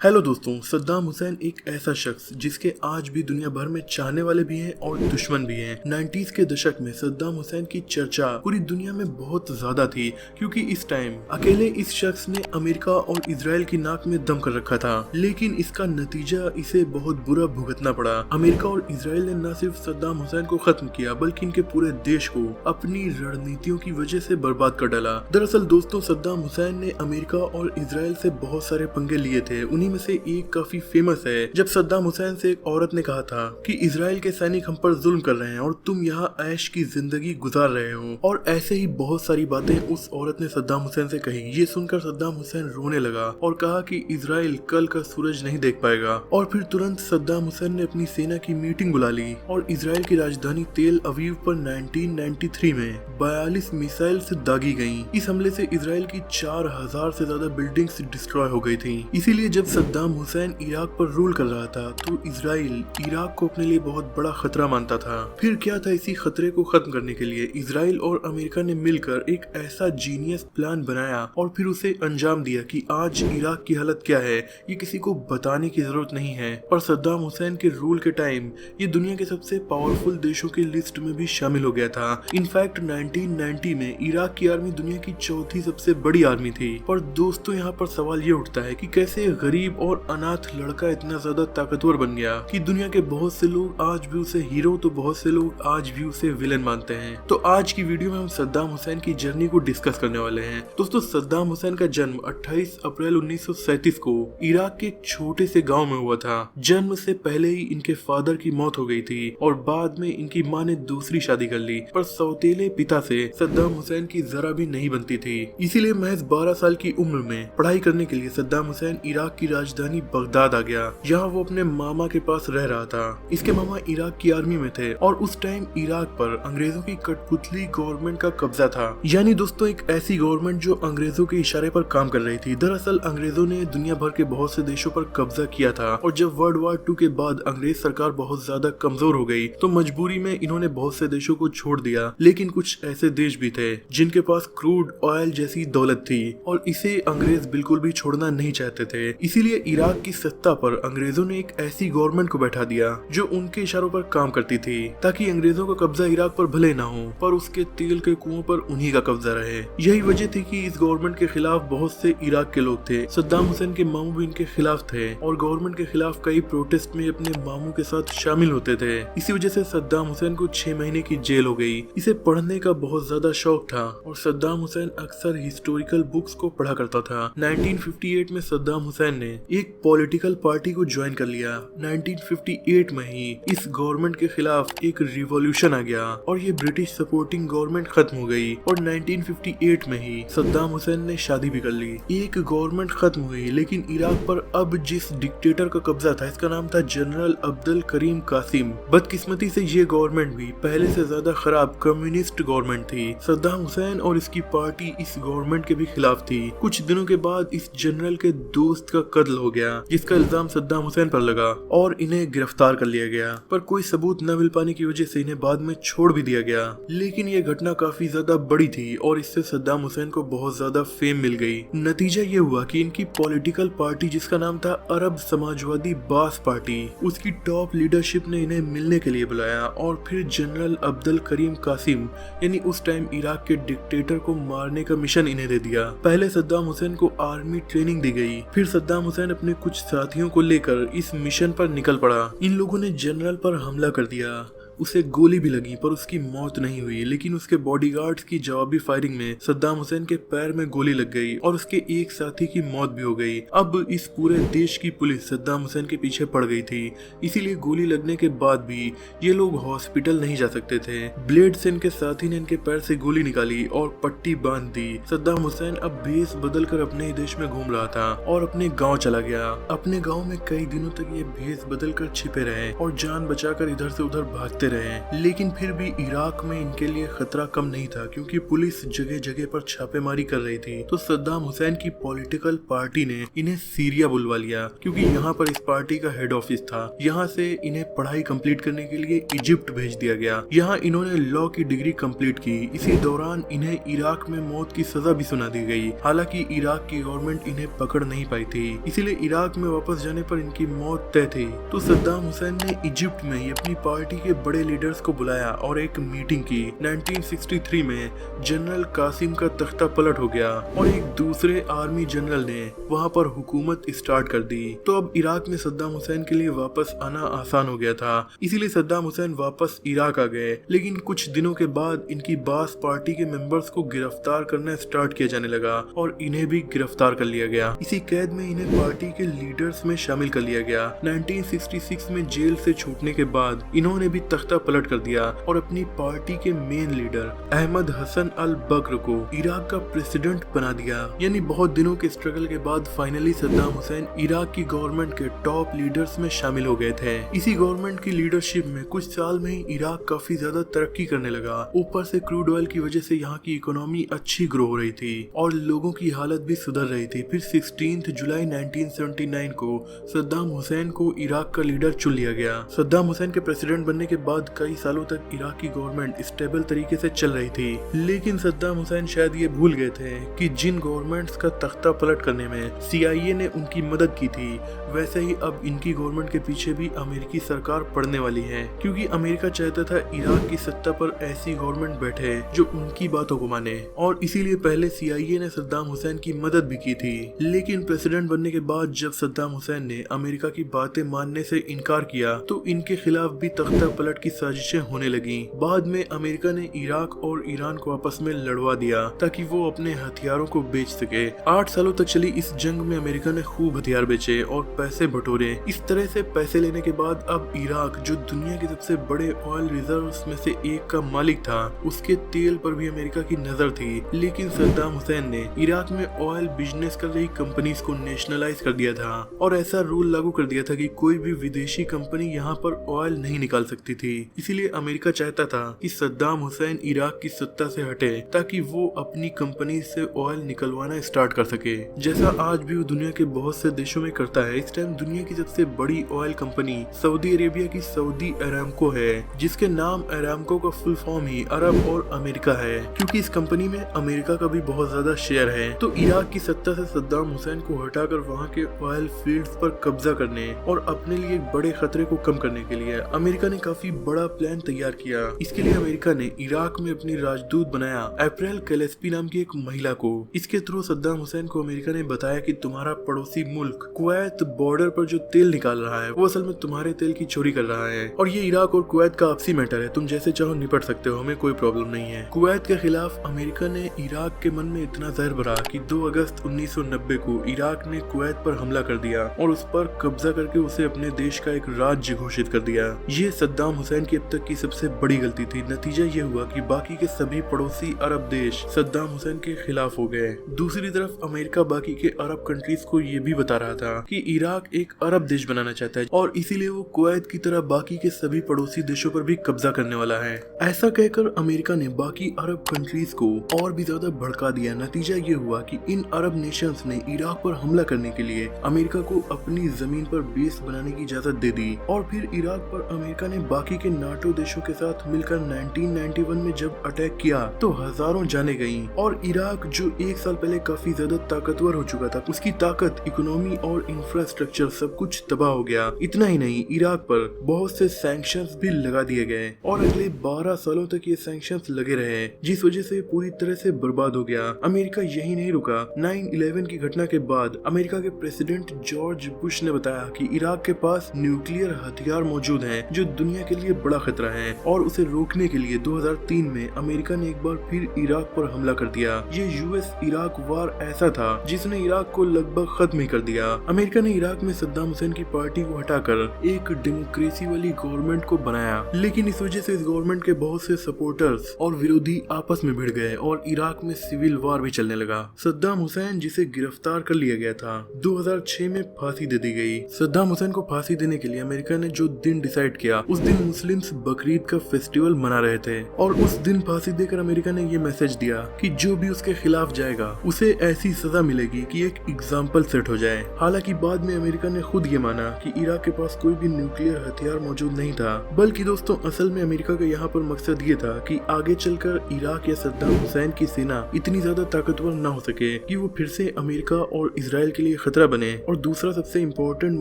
Hello दोस्तों, सद्दाम हुसैन एक ऐसा शख्स जिसके आज भी दुनिया भर में चाहने वाले भी हैं और दुश्मन भी हैं। 90s के दशक में सद्दाम हुसैन की चर्चा पूरी दुनिया में बहुत ज्यादा थी क्योंकि इस टाइम अकेले इस शख्स ने अमेरिका और इजराइल की नाक में दम कर रखा था, लेकिन इसका नतीजा इसे बहुत बुरा भुगतना पड़ा। अमेरिका और इजराइल ने न सिर्फ सद्दाम हुसैन को खत्म किया बल्कि इनके पूरे देश को अपनी रणनीतियों की वजह से बर्बाद कर डाला। दरअसल दोस्तों, सद्दाम हुसैन ने अमेरिका और इजराइल से बहुत सारे पंगे लिए थे। उन्हीं में से एक काफी फेमस है जब सद्दाम हुसैन से एक औरत ने कहा था कि इजराइल के सैनिक हम पर जुल्म कर रहे हैं और तुम यहाँ ऐश की जिंदगी गुजार रहे हो। और ऐसे ही बहुत सारी बातें उस औरत ने सद्दाम हुसैन से कही। ये सुनकर सद्दाम हुसैन रोने लगा और कहा कि इजराइल कल का सूरज नहीं देख पाएगा। और फिर तुरंत सद्दाम हुसैन ने अपनी सेना की मीटिंग बुला ली और इजराइल की राजधानी तेल अवीव पर 1993 में 42 मिसाइल से दागी गयी। इस हमले से इजराइल की 4000 से ज्यादा बिल्डिंग्स डिस्ट्रॉय हो गई थी। इसीलिए जब सद्दाम हुसैन इराक पर रूल कर रहा था तो इजराइल इराक को अपने लिए बहुत बड़ा खतरा मानता था। फिर क्या था, इसी खतरे को खत्म करने के लिए इजराइल और अमेरिका ने मिलकर एक ऐसा जीनियस प्लान बनाया और फिर उसे अंजाम दिया कि आज इराक की हालत क्या है ये किसी को बताने की जरूरत नहीं है। पर सद्दाम हुसैन के रूल के टाइम ये दुनिया के सबसे पावरफुल देशों की लिस्ट में भी शामिल हो गया था। इनफैक्ट 1990 में इराक की आर्मी दुनिया की चौथी सबसे बड़ी आर्मी थी। पर दोस्तों, यहाँ पर सवाल ये उठता है कि कैसे गरीब और अनाथ लड़का इतना ज्यादा ताकतवर बन गया कि दुनिया के बहुत से लोग आज भी उसे हीरो तो बहुत से लोग आज भी उसे विलेन मानते हैं। तो आज की वीडियो में हम सद्दाम हुसैन की जर्नी को डिस्कस करने वाले हैं। दोस्तों, सद्दाम हुसैन का जन्म 28 अप्रैल 1937 को इराक के एक छोटे से गांव में हुआ था। जन्म से पहले ही इनके फादर की मौत हो गई थी और बाद में इनकी माँ ने दूसरी शादी कर ली। पर सौतेले पिता से सद्दाम हुसैन की जरा भी नहीं बनती थी। इसीलिए महज 12 साल की उम्र में पढ़ाई करने के लिए सद्दाम हुसैन इराक की राजधानी बगदाद आ गया। यहाँ वो अपने मामा के पास रह रहा था। इसके मामा इराक की आर्मी में थे और उस टाइम इराक पर अंग्रेजों की कठपुतली गवर्नमेंट का कब्जा था। यानी दोस्तों, एक ऐसी गवर्नमेंट जो अंग्रेजों के इशारे पर काम कर रही थी। दरअसल अंग्रेजों ने दुनिया भर के बहुत से देशों पर कब्जा किया था और जब वर्ल्ड वॉर 2 के बाद अंग्रेज सरकार बहुत ज्यादा कमजोर हो गई तो मजबूरी में इन्होंने बहुत से देशों को छोड़ दिया। लेकिन कुछ ऐसे देश भी थे जिनके पास क्रूड ऑयल जैसी दौलत थी और इसे अंग्रेज बिल्कुल भी छोड़ना नहीं चाहते थे। इसीलिए इराक की सत्ता पर अंग्रेजों ने एक ऐसी गवर्नमेंट को बैठा दिया जो उनके इशारों पर काम करती थी ताकि अंग्रेजों का कब्जा इराक पर भले ना हो पर उसके तेल के कुओं पर उन्हीं का कब्जा रहे। यही वजह थी कि इस गवर्नमेंट के खिलाफ बहुत से इराक के लोग थे। सद्दाम हुसैन के मामू भी इनके खिलाफ थे और गवर्नमेंट के खिलाफ कई प्रोटेस्ट में अपने मामू के साथ शामिल होते थे। इसी वजह से सद्दाम हुसैन को 6 महीने की जेल हो गई। इसे पढ़ने का बहुत ज्यादा शौक था और सद्दाम हुसैन अक्सर हिस्टोरिकल बुक्स को पढ़ा करता था। 1958 में सद्दाम हुसैन ने एक पॉलिटिकल पार्टी को ज्वाइन कर लिया। 1958 में ही इस गवर्नमेंट के खिलाफ एक रिवॉल्यूशन आ गया और ये ब्रिटिश सपोर्टिंग गवर्नमेंट खत्म हो गई और 1958 में ही सद्दाम हुसैन ने शादी भी कर ली। एक गवर्नमेंट खत्म हुई लेकिन इराक पर अब जिस डिक्टेटर का कब्जा था इसका नाम था जनरल अब्दुल करीम कासिम। बदकिस्मती से ये गवर्नमेंट भी पहले से ज्यादा खराब कम्युनिस्ट गवर्नमेंट थी। सद्दाम हुसैन और इसकी पार्टी इस गवर्नमेंट के भी खिलाफ थी। कुछ दिनों के बाद इस जनरल के दोस्त का कत्ल हो गया जिसका इल्जाम सद्दाम हुसैन पर लगा और इन्हें गिरफ्तार कर लिया गया। पर कोई सबूत न मिल पाने की वजह से इन्हें बाद में छोड़ भी दिया गया। लेकिन ये घटना काफी ज्यादा बड़ी थी और इससे सद्दाम हुसैन को बहुत ज्यादा फेम मिल गई। नतीजा ये हुआ कि इनकी पॉलिटिकल पार्टी जिसका नाम था अरब समाजवादी बास पार्टी, उसकी टॉप लीडरशिप ने इन्हें मिलने के लिए बुलाया और फिर जनरल अब्दुल करीम कासिम यानी उस टाइम इराक के डिक्टेटर को मारने का मिशन इन्हें दे दिया। पहले सद्दाम हुसैन को आर्मी ट्रेनिंग दी गई, फिर सद्दाम हुसैन अपने कुछ साथियों को लेकर इस मिशन पर निकल पड़ा। इन लोगों ने जनरल पर हमला कर दिया। उसे गोली भी लगी पर उसकी मौत नहीं हुई, लेकिन उसके बॉडीगार्ड्स की जवाबी फायरिंग में सद्दाम हुसैन के पैर में गोली लग गई और उसके एक साथी की मौत भी हो गई। अब इस पूरे देश की पुलिस सद्दाम हुसैन के पीछे पड़ गई थी। इसीलिए गोली लगने के बाद भी ये लोग हॉस्पिटल नहीं जा सकते थे। ब्लेड से इनके साथी ने इनके पैर से गोली निकाली और पट्टी बांध दी। सद्दाम हुसैन अब भेष बदल कर अपने ही देश में घूम रहा था और अपने गाँव चला गया। अपने गाँव में कई दिनों तक ये भेष बदल कर छिपे रहे और जान बचाकर इधर से उधर भागते करते रहे, लेकिन फिर भी इराक में इनके लिए खतरा कम नहीं था क्योंकि पुलिस जगह जगह पर छापेमारी कर रही थी। तो सद्दाम हुसैन की पॉलिटिकल पार्टी ने इन्हें सीरिया बुलवा लिया क्योंकि यहाँ पर इस पार्टी का हेड ऑफिस था। यहाँ से इन्हें पढ़ाई कंप्लीट करने के लिए इजिप्ट भेज दिया गया। यहाँ इन्होंने लॉ की डिग्री कंप्लीट की। इसी दौरान इन्हें इराक में मौत की सजा भी सुना दी गई। हालांकि इराक की गवर्नमेंट इन्हें पकड़ नहीं पाई थी, इसीलिए इराक में वापस जाने पर इनकी मौत तय थी। तो सद्दाम हुसैन ने इजिप्ट में ही अपनी पार्टी के बड़े लीडर्स को बुलाया और एक मीटिंग की। 1963 में जनरल कासिम का तख्ता पलट हो गया और एक दूसरे आर्मी जनरल ने वहां पर हुकूमत स्टार्ट कर दी। तो अब इराक में सद्दाम हुसैन के लिए वापस आना आसान हो गया था, इसीलिए सद्दाम हुसैन वापस इराक आ गए। लेकिन कुछ दिनों के बाद इनकी बास पार्टी के मेंबर्स को गिरफ्तार करना स्टार्ट किया जाने लगा और इन्हें भी गिरफ्तार कर लिया गया। इसी कैद में इन्हें पार्टी के लीडर्स में शामिल कर लिया गया। 1966 में जेल से छूटने के बाद इन्होंने भी तख्ता पलट कर दिया और अपनी पार्टी के मेन लीडर अहमद हसन अल बकर को इराक का प्रेसिडेंट बना दिया। यानी बहुत दिनों के स्ट्रगल के बाद फाइनली सद्दाम हुसैन इराक की गवर्नमेंट के टॉप लीडर्स में शामिल हो गए थे। इसी गवर्नमेंट की लीडरशिप में कुछ साल में ही इराक काफी ज्यादा तरक्की करने लगा। ऊपर से क्रूड ऑयल की वजह से यहाँ की इकोनॉमी अच्छी ग्रो हो रही थी और लोगों की हालत भी सुधर रही थी। फिर 16 जुलाई 1979 को सद्दाम हुसैन को इराक का लीडर चुन लिया गया। सद्दाम हुसैन के प्रेसिडेंट बनने के बाद कई सालों तक इराक की गवर्नमेंट स्टेबल तरीके से चल रही थी, लेकिन सद्दाम हुसैन शायद ये भूल गए थे कि जिन गवर्नमेंट्स का तख्ता पलट करने में CIA ने उनकी मदद की थी, वैसे ही अब इनकी गवर्नमेंट के पीछे भी अमेरिकी सरकार पड़ने वाली है, क्योंकि अमेरिका चाहता था इराक की सत्ता पर ऐसी गवर्नमेंट बैठे जो उनकी बातों को माने। और इसीलिए पहले CIA ने सद्दाम हुसैन की मदद भी की थी, लेकिन प्रेसिडेंट बनने के बाद जब सद्दाम हुसैन ने अमेरिका की बातें मानने से इनकार किया तो इनके खिलाफ भी तख्ता पलट की साजिशें होने लगी। बाद में अमेरिका ने इराक और ईरान को आपस में लड़वा दिया ताकि वो अपने हथियारों को बेच सके। 8 सालों तक चली इस जंग में अमेरिका ने खूब हथियार बेचे और पैसे बटोरे। इस तरह से पैसे लेने के बाद अब इराक, जो दुनिया के सबसे बड़े ऑयल रिजर्व्स में से एक का मालिक था, उसके तेल पर भी अमेरिका की नजर थी। लेकिन सद्दाम हुसैन ने इराक में ऑयल बिजनेस कर रही कंपनीज को नेशनलाइज कर दिया था और ऐसा रूल लागू कर दिया था कि कोई भी विदेशी कंपनी यहाँ पर ऑयल नहीं निकाल सकती थी। इसीलिए अमेरिका चाहता था कि सद्दाम हुसैन इराक की सत्ता से हटे ताकि वो अपनी कंपनी से ऑयल निकलवाना स्टार्ट कर सके, जैसा आज भी वो दुनिया के बहुत से देशों में करता है। इस टाइम दुनिया की सबसे बड़ी ऑयल कंपनी सऊदी अरेबिया की सऊदी अरामको है, जिसके नाम अरामको का फुल फॉर्म ही अरब और अमेरिका है, क्योंकि इस कंपनी में अमेरिका का भी बहुत ज्यादा शेयर है। तो इराक की सत्ता से सद्दाम हुसैन को हटाकर वहाँ के ऑयल फील्ड्स पर कब्जा करने और अपने लिए बड़े खतरे को कम करने के लिए अमेरिका ने काफी बड़ा प्लान तैयार किया। इसके लिए अमेरिका ने इराक में अपनी राजदूत बनाया अप्रैल कैलेस्पी नाम की एक महिला को। इसके थ्रू सद्दाम हुसैन को अमेरिका ने बताया कि तुम्हारा पड़ोसी मुल्क कुवैत बॉर्डर पर जो तेल निकाल रहा है वो असल में तुम्हारे तेल की चोरी कर रहा है और ये इराक और कुवैत का आपसी मैटर है, तुम जैसे चाहो निपट सकते हो, हमें कोई प्रॉब्लम नहीं है। कुवैत के खिलाफ अमेरिका ने इराक के मन में इतना जहर भरा कि 2 अगस्त 1990 को इराक ने कुवैत पर हमला कर दिया और उस पर कब्जा करके उसे अपने देश का एक राज्य घोषित कर दिया। ये सद्दाम हुसैन की अब तक की सबसे बड़ी गलती थी। नतीजा ये हुआ कि बाकी के सभी पड़ोसी अरब देश सद्दाम हुसैन के खिलाफ हो गए। दूसरी तरफ अमेरिका बाकी के अरब कंट्रीज को ये भी बता रहा था कि इराक एक अरब देश बनाना चाहता है और इसीलिए वो कुवैत की तरह बाकी के सभी पड़ोसी देशों पर भी कब्जा करने वाला है। ऐसा कहकर अमेरिका ने बाकी अरब कंट्रीज को और भी ज्यादा भड़का दिया। नतीजा ये हुआ कि इन अरब नेशंस ने इराक पर हमला करने के लिए अमेरिका को अपनी जमीन पर बेस बनाने की इजाजत दे दी और फिर इराक पर अमेरिका ने बाकी के नाटो देशों के साथ मिलकर 1991 में जब अटैक किया तो हजारों जाने गईं और इराक जो 1 साल पहले काफी ज्यादा ताकतवर हो चुका था, उसकी ताकत, इकोनॉमी और इंफ्रास्ट्रक्चर सब कुछ तबाह हो गया। इतना ही नहीं, इराक पर बहुत से सैंक्शंस भी लगा दिए गए और अगले 12 सालों तक ये सैंक्शंस लगे रहे, जिस वजह से पूरी तरह से बर्बाद हो गया। अमेरिका यही नहीं रुका। 9/11 की घटना के बाद अमेरिका के प्रेसिडेंट जॉर्ज बुश ने बताया कि इराक के पास न्यूक्लियर हथियार मौजूद हैं जो दुनिया के लिए बड़ा खतरा है और उसे रोकने के लिए 2003 में अमेरिका ने एक बार फिर इराक पर हमला कर दिया। ये यूएस इराक वार ऐसा था जिसने इराक को लगभग खत्म ही कर दिया। अमेरिका ने इराक में सद्दाम हुसैन की पार्टी को हटाकर एक डेमोक्रेसी वाली गवर्नमेंट को बनाया, लेकिन इस वजह से इस गवर्नमेंट के बहुत से सपोर्टर्स और विरोधी आपस में भिड़ गए और इराक में सिविल वार भी चलने लगा। सद्दाम हुसैन, जिसे गिरफ्तार कर लिया गया था, 2006 में फांसी दे दी गई। सद्दाम हुसैन को फांसी देने के लिए अमेरिका ने जो दिन डिसाइड किया, उस दिन मुस्लिम्स बकरीद का फेस्टिवल मना रहे थे और उस दिन फांसी देकर अमेरिका ने ये मैसेज दिया कि जो भी उसके खिलाफ जाएगा उसे ऐसी सजा मिलेगी कि एक एग्जाम्पल सेट हो जाए। हालांकि बाद में अमेरिका ने खुद ये माना कि इराक के पास कोई भी न्यूक्लियर हथियार मौजूद नहीं था, बल्कि दोस्तों असल में अमेरिका का यहाँ पर मकसद ये था कि आगे चलकर इराक या सद्दाम हुसैन की सेना इतनी ज्यादा ताकतवर न हो सके कि वो फिर से अमेरिका और इसराइल के लिए खतरा बने। और दूसरा सबसे इम्पोर्टेंट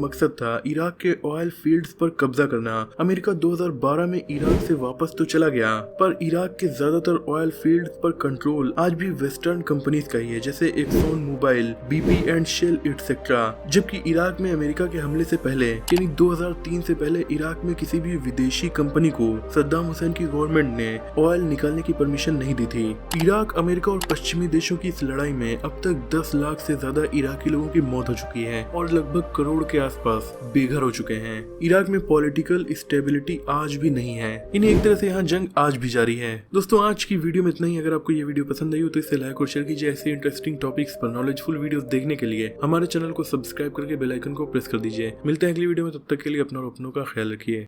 मकसद था इराक के ऑयल फील्ड्स पर कब्जा करना। अमेरिका 2012 में इराक से वापस तो चला गया, पर इराक के ज्यादातर ऑयल फील्ड्स पर कंट्रोल आज भी वेस्टर्न कंपनीज का ही है, जैसे Exxon Mobil, BP and Shell etcetera. जबकि इराक में अमेरिका के हमले से पहले यानी 2003 से पहले इराक में किसी भी विदेशी कंपनी को सद्दाम हुसैन की गवर्नमेंट ने ऑयल निकालने की परमिशन नहीं दी थी। इराक, अमेरिका और पश्चिमी देशों की इस लड़ाई में अब तक 10 लाख से ज्यादा इराकी लोगों की मौत हो चुकी है और लगभग करोड़ के आसपास बेघर हो चुके हैं। इराक में पॉलिटिकल स्टेबिलिटी आज भी नहीं है, इन्हें एक तरह से यहाँ जंग आज भी जारी है। दोस्तों आज की वीडियो में इतना ही। अगर आपको ये वीडियो पसंद आई हो तो इसे लाइक और शेयर कीजिए। ऐसे इंटरेस्टिंग टॉपिक्स पर नॉलेजफुल वीडियोस देखने के लिए हमारे चैनल को सब्सक्राइब करके बेल आइकन को प्रेस कर दीजिए। मिलते हैं अगली वीडियो में, तब तक के लिए अपना और अपनों का ख्याल रखिए।